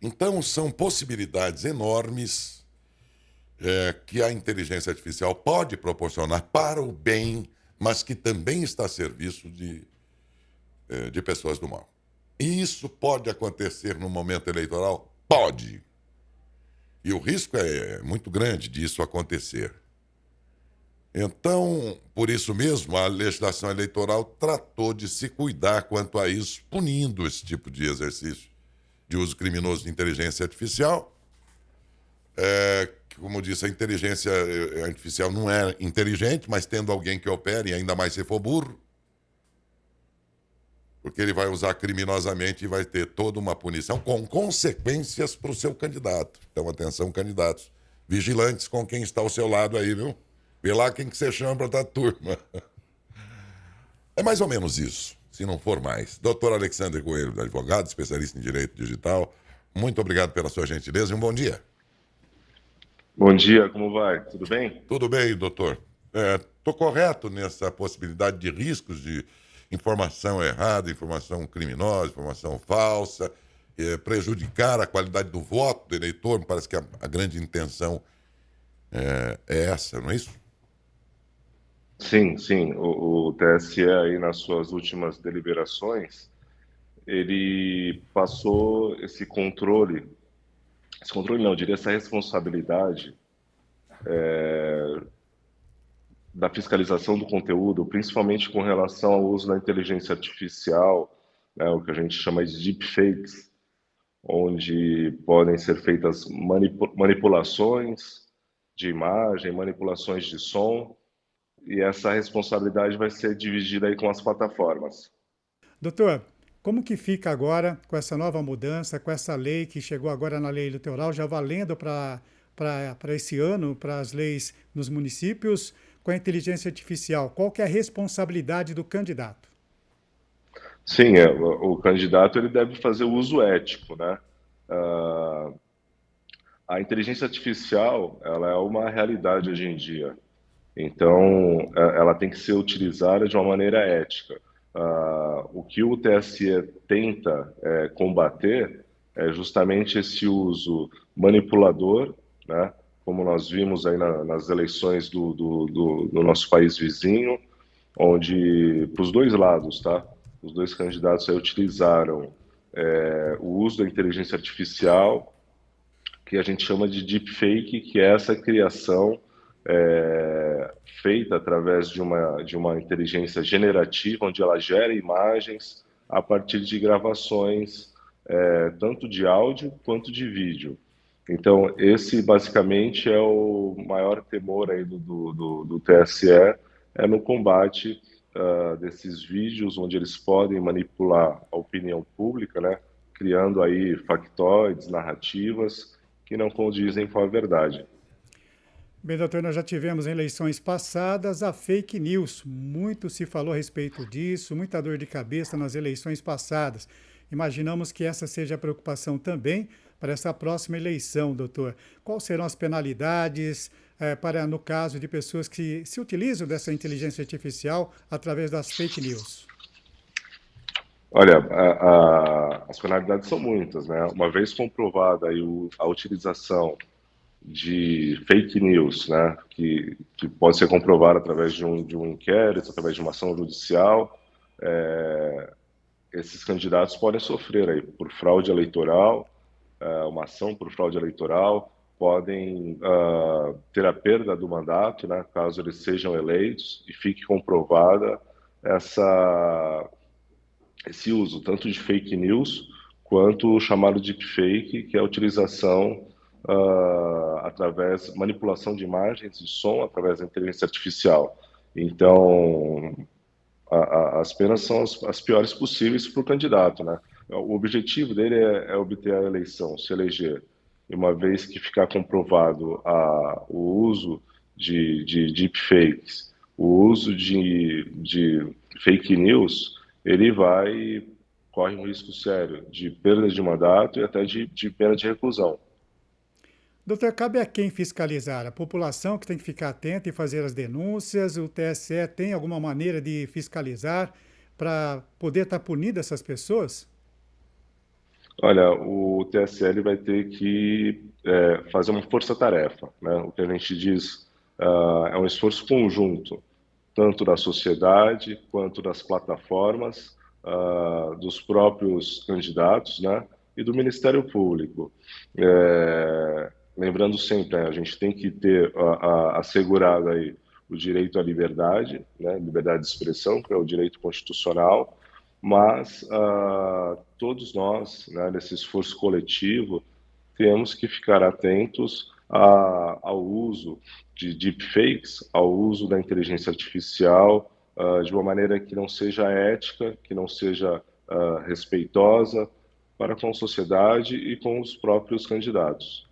Então, são possibilidades enormes que a inteligência artificial pode proporcionar para o bem, mas que também está a serviço de pessoas do mal. E isso pode acontecer no momento eleitoral? Pode. E o risco é muito grande disso acontecer. Então, por isso mesmo, a legislação eleitoral tratou de se cuidar quanto a isso, punindo esse tipo de exercício de uso criminoso de inteligência artificial. Como disse, a inteligência artificial não é inteligente, mas tendo alguém que opere, ainda mais se for burro, porque ele vai usar criminosamente e vai ter toda uma punição com consequências para o seu candidato. Então, atenção, candidatos. Vigilantes com quem está ao seu lado aí, viu? Vê lá quem que você chama para estar turma. É mais ou menos isso, se não for mais. Doutor Alexandre Coelho, advogado, especialista em direito digital, muito obrigado pela sua gentileza e um bom dia. Bom dia, como vai? Tudo bem? Tudo bem, doutor? Estou correto nessa possibilidade de riscos de informação errada, informação criminosa, informação falsa, prejudicar a qualidade do voto do eleitor? Me parece que a grande intenção é essa, não é isso? Sim, sim. O TSE aí nas suas últimas deliberações, ele passou esse controle não, eu diria essa responsabilidade da fiscalização do conteúdo, principalmente com relação ao uso da inteligência artificial, né, o que a gente chama de deepfakes, onde podem ser feitas manipulações de imagem, manipulações de som, e essa responsabilidade vai ser dividida aí com as plataformas. Doutor, como que fica agora com essa nova mudança, com essa lei que chegou agora na lei eleitoral, já valendo para esse ano, para as leis nos municípios, com a inteligência artificial? Qual que é a responsabilidade do candidato? Sim, o candidato ele deve fazer o uso ético, né? Ah, a inteligência artificial, ela é uma realidade hoje em dia. Então, ela tem que ser utilizada de uma maneira ética. O que o TSE tenta combater é justamente esse uso manipulador, né? Como nós vimos aí nas eleições do nosso país vizinho, onde, para os dois lados, tá? Os dois candidatos aí utilizaram o uso da inteligência artificial, que a gente chama de deepfake, que é essa criação feita através de uma inteligência generativa, onde ela gera imagens a partir de gravações, tanto de áudio quanto de vídeo. Então, esse basicamente é o maior temor aí do TSE, é no combate desses vídeos, onde eles podem manipular a opinião pública, né, criando aí factoides, narrativas que não condizem com a verdade. Bem, doutor, nós já tivemos em eleições passadas a fake news. Muito se falou a respeito disso, muita dor de cabeça nas eleições passadas. Imaginamos que essa seja a preocupação também para essa próxima eleição, doutor. Quais serão as penalidades para, no caso de pessoas que se utilizam dessa inteligência artificial através das fake news? Olha, as penalidades são muitas, né? Uma vez comprovada aí a utilização de fake news, né, que pode ser comprovada através de um inquérito, através de uma ação judicial, esses candidatos podem sofrer aí por fraude eleitoral, uma ação por fraude eleitoral, podem ter a perda do mandato, né, caso eles sejam eleitos e fique comprovada essa, esse uso tanto de fake news quanto o chamado deepfake, que é a utilização através manipulação de imagens e som através da inteligência artificial. Então, as penas são as piores possíveis para o candidato, né? O objetivo dele é obter a eleição, se eleger. E uma vez que ficar comprovado o uso de deepfakes, o uso de fake news, ele corre um risco sério de perda de mandato e até de pena de reclusão. Doutor, cabe a quem fiscalizar? A população que tem que ficar atenta e fazer as denúncias? O TSE tem alguma maneira de fiscalizar para poder estar punindo essas pessoas? Olha, o TSL vai ter que fazer uma força-tarefa, né? O que a gente diz é um esforço conjunto, tanto da sociedade quanto das plataformas, dos próprios candidatos, né? E do Ministério Público. Lembrando sempre, né, a gente tem que ter assegurado aí o direito à liberdade, né? Liberdade de expressão, que é o direito constitucional, mas todos nós, né, nesse esforço coletivo, temos que ficar atentos ao uso de deepfakes, ao uso da inteligência artificial, de uma maneira que não seja ética, que não seja respeitosa para com a sociedade e com os próprios candidatos.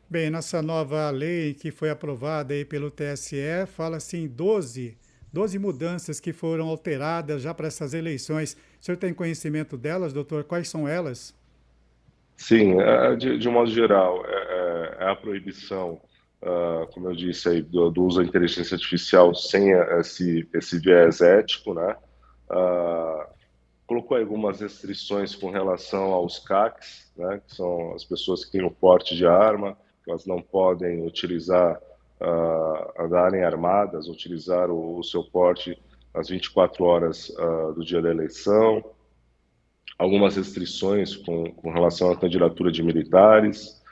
Bem, nessa nova lei que foi aprovada aí pelo TSE, fala-se em 12 mudanças que foram alteradas já para essas eleições. O senhor tem conhecimento delas, doutor? Quais são elas? Sim, de um modo geral, é a proibição, como eu disse, aí, do uso da inteligência artificial sem esse viés ético, né? Ah, colocou algumas restrições com relação aos CACs, né? Que são as pessoas que têm o porte de arma, que elas não podem utilizar, andarem armadas, utilizar o seu porte às 24 horas do dia da eleição, algumas restrições com relação à candidatura de militares,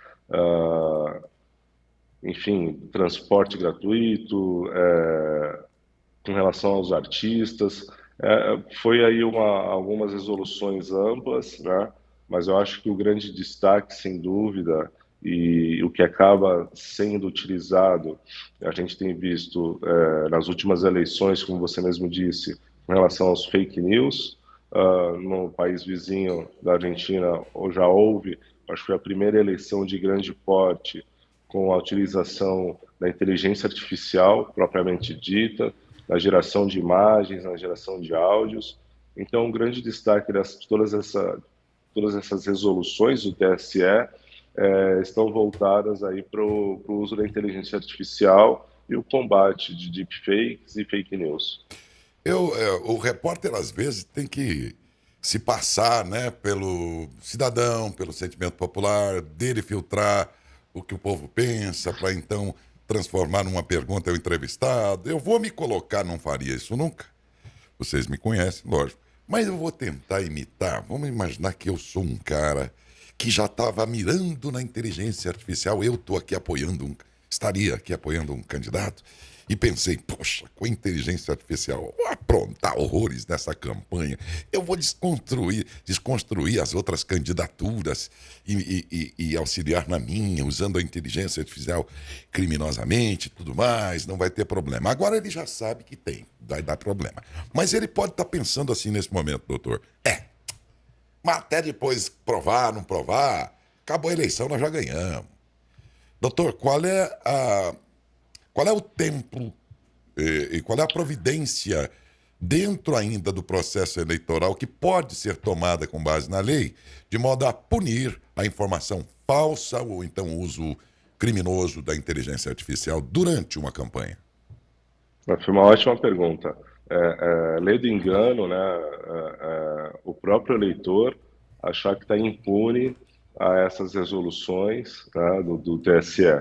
enfim, transporte gratuito, com relação aos artistas. Foi aí algumas resoluções amplas, né? Mas eu acho que o grande destaque, sem dúvida, e o que acaba sendo utilizado, a gente tem visto nas últimas eleições, como você mesmo disse, com relação aos fake news, no país vizinho da Argentina já houve, acho que foi a primeira eleição de grande porte com a utilização da inteligência artificial propriamente dita, na geração de imagens, na geração de áudios. Então, um grande destaque de todas essas resoluções do TSE estão voltadas aí para o uso da inteligência artificial e o combate de deepfakes e fake news. O repórter, às vezes, tem que se passar, né, pelo cidadão, pelo sentimento popular, dele filtrar o que o povo pensa, para então transformar numa pergunta ao entrevistado. Eu vou me colocar, não faria isso nunca. Vocês me conhecem, lógico. Mas eu vou tentar imitar. Vamos imaginar que eu sou um cara que já estava mirando na inteligência artificial. Eu estou aqui estaria aqui apoiando um candidato. E pensei, poxa, com a inteligência artificial, vou aprontar horrores nessa campanha. Eu vou desconstruir as outras candidaturas e auxiliar na minha, usando a inteligência artificial criminosamente e tudo mais, não vai ter problema. Agora ele já sabe que vai dar problema. Mas ele pode estar pensando assim nesse momento, doutor. Mas até depois provar, não provar, acabou a eleição, nós já ganhamos. Doutor, qual é o tempo e qual é a providência dentro ainda do processo eleitoral que pode ser tomada com base na lei, de modo a punir a informação falsa ou então o uso criminoso da inteligência artificial durante uma campanha? Foi uma ótima pergunta. Lei do engano, né? O próprio eleitor achar que está impune a essas resoluções, tá, do TSE.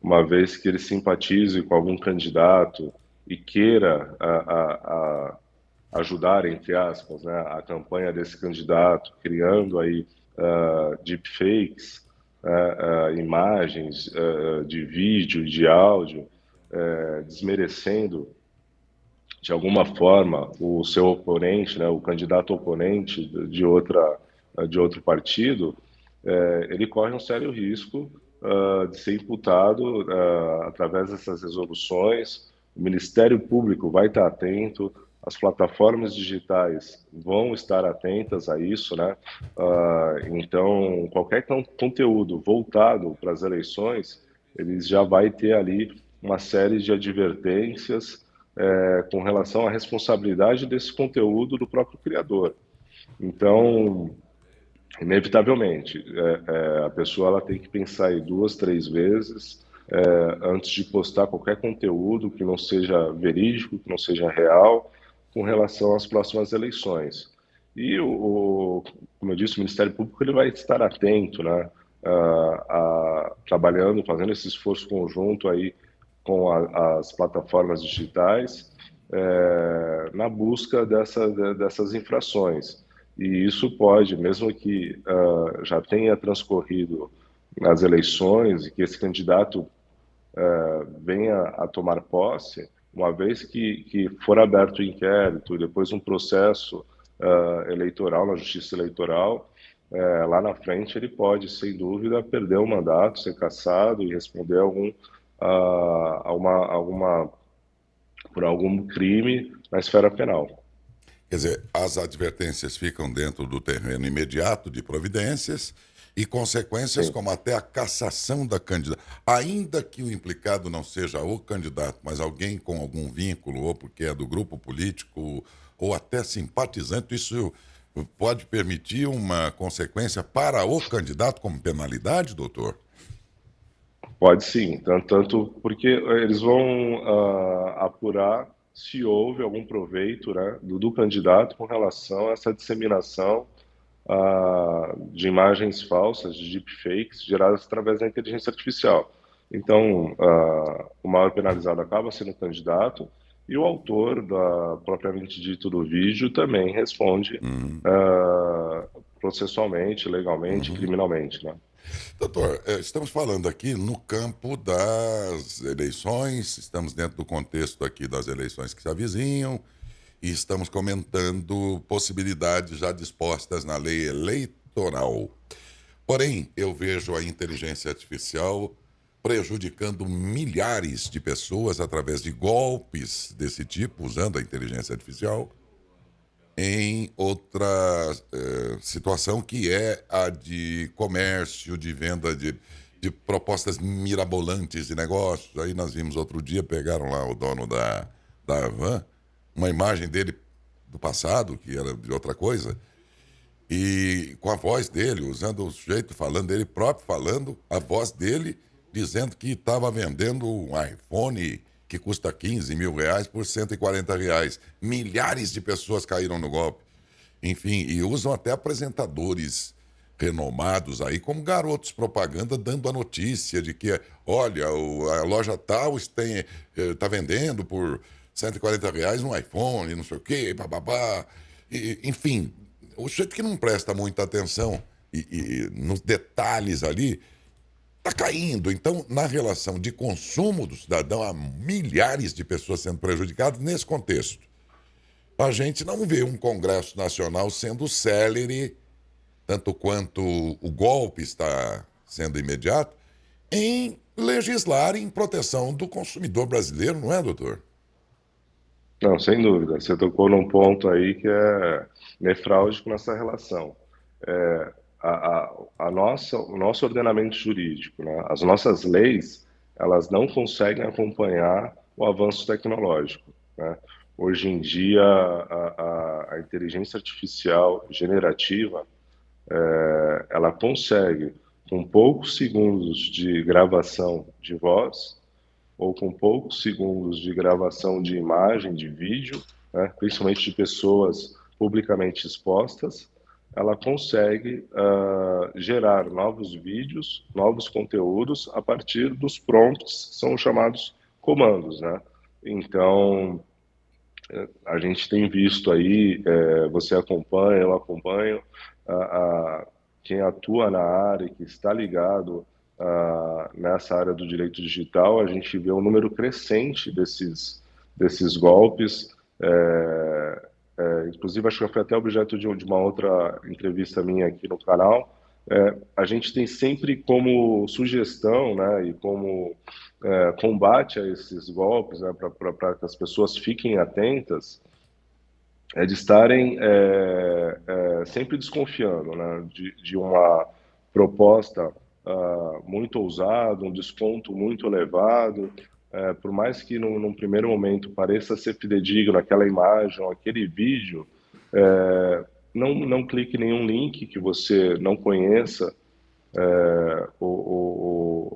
Uma vez que ele simpatize com algum candidato e queira ajudar, entre aspas, né, a campanha desse candidato, criando aí deepfakes, imagens de vídeo, de áudio, desmerecendo de alguma forma o seu oponente, né, o candidato oponente de outro partido, ele corre um sério risco de ser imputado através dessas resoluções. O Ministério Público vai estar atento, as plataformas digitais vão estar atentas a isso, né? Então, qualquer conteúdo voltado para as eleições, eles já vai ter ali uma série de advertências com relação à responsabilidade desse conteúdo do próprio criador. Então, inevitavelmente, a pessoa ela tem que pensar aí 2, 3 vezes antes de postar qualquer conteúdo que não seja verídico, que não seja real, com relação às próximas eleições. E, como eu disse, o Ministério Público ele vai estar atento, né, trabalhando, fazendo esse esforço conjunto aí com as plataformas digitais na busca dessas infrações. E isso pode, mesmo que já tenha transcorrido as eleições e que esse candidato venha a tomar posse, uma vez que for aberto o inquérito e depois um processo eleitoral na Justiça Eleitoral, lá na frente ele pode, sem dúvida, perder o mandato, ser cassado e responder por algum crime na esfera penal. Quer dizer, as advertências ficam dentro do terreno imediato de providências e consequências Sim. como até a cassação da candidata. Ainda que o implicado não seja o candidato, mas alguém com algum vínculo, ou porque é do grupo político, ou até simpatizante, isso pode permitir uma consequência para o candidato como penalidade, doutor? Pode sim, tanto porque eles vão apurar se houve algum proveito, né, do candidato com relação a essa disseminação de imagens falsas, de deepfakes, geradas através da inteligência artificial. Então, o maior penalizado acaba sendo o candidato e o autor propriamente dito do vídeo também responde processualmente, legalmente, criminalmente, né? Doutor, estamos falando aqui no campo das eleições, estamos dentro do contexto aqui das eleições que se avizinham e estamos comentando possibilidades já dispostas na lei eleitoral. Porém, eu vejo a inteligência artificial prejudicando milhares de pessoas através de golpes desse tipo, usando a inteligência artificial, em outra situação que é a de comércio, de venda de propostas mirabolantes de negócios. Aí nós vimos outro dia, pegaram lá o dono da Van, uma imagem dele do passado, que era de outra coisa, e com a voz dele, usando o sujeito falando, ele próprio falando, a voz dele, dizendo que estava vendendo um iPhone que custa 15 mil reais por 140 reais. Milhares de pessoas caíram no golpe. Enfim, e usam até apresentadores renomados aí como garotos propaganda, dando a notícia de que, olha, a loja tal está vendendo por 140 reais um iPhone, não sei o quê, bababá. Enfim, o sujeito que não presta muita atenção e nos detalhes ali, está caindo. Então, na relação de consumo do cidadão, há milhares de pessoas sendo prejudicadas nesse contexto. A gente não vê um Congresso Nacional sendo célere, tanto quanto o golpe está sendo imediato, em legislar em proteção do consumidor brasileiro, não é, doutor? Não, sem dúvida. Você tocou num ponto aí que é nefrálgico nessa relação. O nosso ordenamento jurídico, né, as nossas leis, elas não conseguem acompanhar o avanço tecnológico, né? Hoje em dia, a inteligência artificial generativa, ela consegue, com poucos segundos de gravação de voz, ou com poucos segundos de gravação de imagem, de vídeo, né, principalmente de pessoas publicamente expostas, ela consegue gerar novos vídeos, novos conteúdos a partir dos prompts, que são chamados comandos, né? Então, a gente tem visto aí, você acompanha, eu acompanho, quem atua na área, que está ligado nessa área do direito digital, a gente vê um número crescente desses golpes. Inclusive, acho que foi até objeto de uma outra entrevista minha aqui no canal. A gente tem sempre como sugestão, né, e como combate a esses golpes, né, para que as pessoas fiquem atentas, de estarem sempre desconfiando, né, de uma proposta muito ousada, um desconto muito elevado, por mais que num primeiro momento pareça ser fidedigno aquela imagem, aquele vídeo, não clique em nenhum link que você não conheça,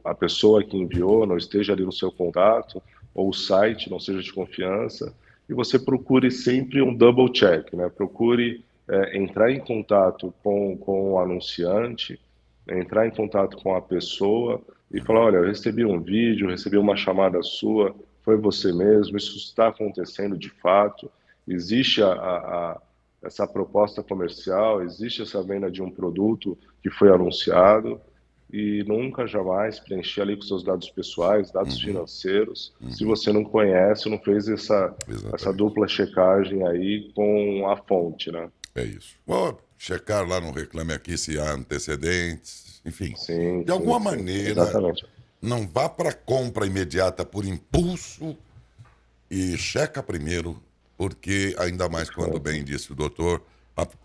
a pessoa que enviou não esteja ali no seu contato, ou o site não seja de confiança, e você procure sempre um double check, né? Procure entrar em contato com o anunciante, entrar em contato com a pessoa e falar, olha, eu recebi um vídeo, recebi uma chamada sua, foi você mesmo, isso está acontecendo de fato, existe essa proposta comercial, existe essa venda de um produto que foi anunciado, e nunca, jamais preencher ali com seus dados pessoais, dados financeiros, se você não conhece, não fez essa Exatamente. dupla checagem aí com a fonte, né? É isso. Vou checar lá no Reclame Aqui se há antecedentes, enfim. Sim, De sim, alguma sim, maneira, exatamente. não vá para compra imediata por impulso e checa primeiro, porque, ainda mais quando Perfeito. bem disse o doutor,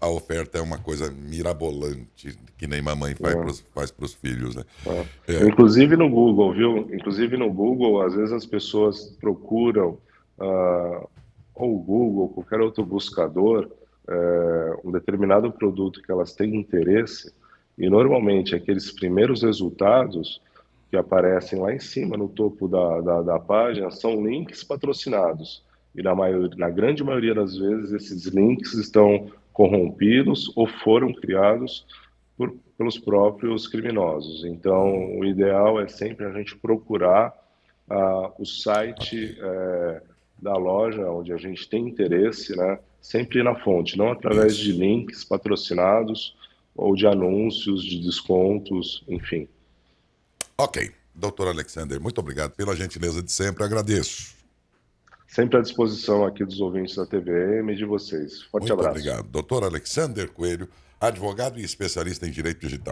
a oferta é uma coisa mirabolante, que nem mamãe faz para os filhos, né? É, Inclusive no Google, viu? Inclusive no Google, às vezes as pessoas procuram, ou o Google, ou qualquer outro buscador, um determinado produto que elas têm interesse, e normalmente aqueles primeiros resultados que aparecem lá em cima, no topo da página, são links patrocinados. E na grande maioria das vezes, esses links estão corrompidos ou foram criados pelos próprios criminosos. Então, o ideal é sempre a gente procurar o site ok. da loja onde a gente tem interesse, né? Sempre ir na fonte, não através de Isso. links patrocinados ou de anúncios de descontos, enfim. Ok. Doutor Alexander, muito obrigado pela gentileza de sempre, agradeço. Sempre à disposição aqui dos ouvintes da TVM e de vocês. Forte Muito abraço. obrigado. Doutor Alexander Coelho, advogado e especialista em direito digital.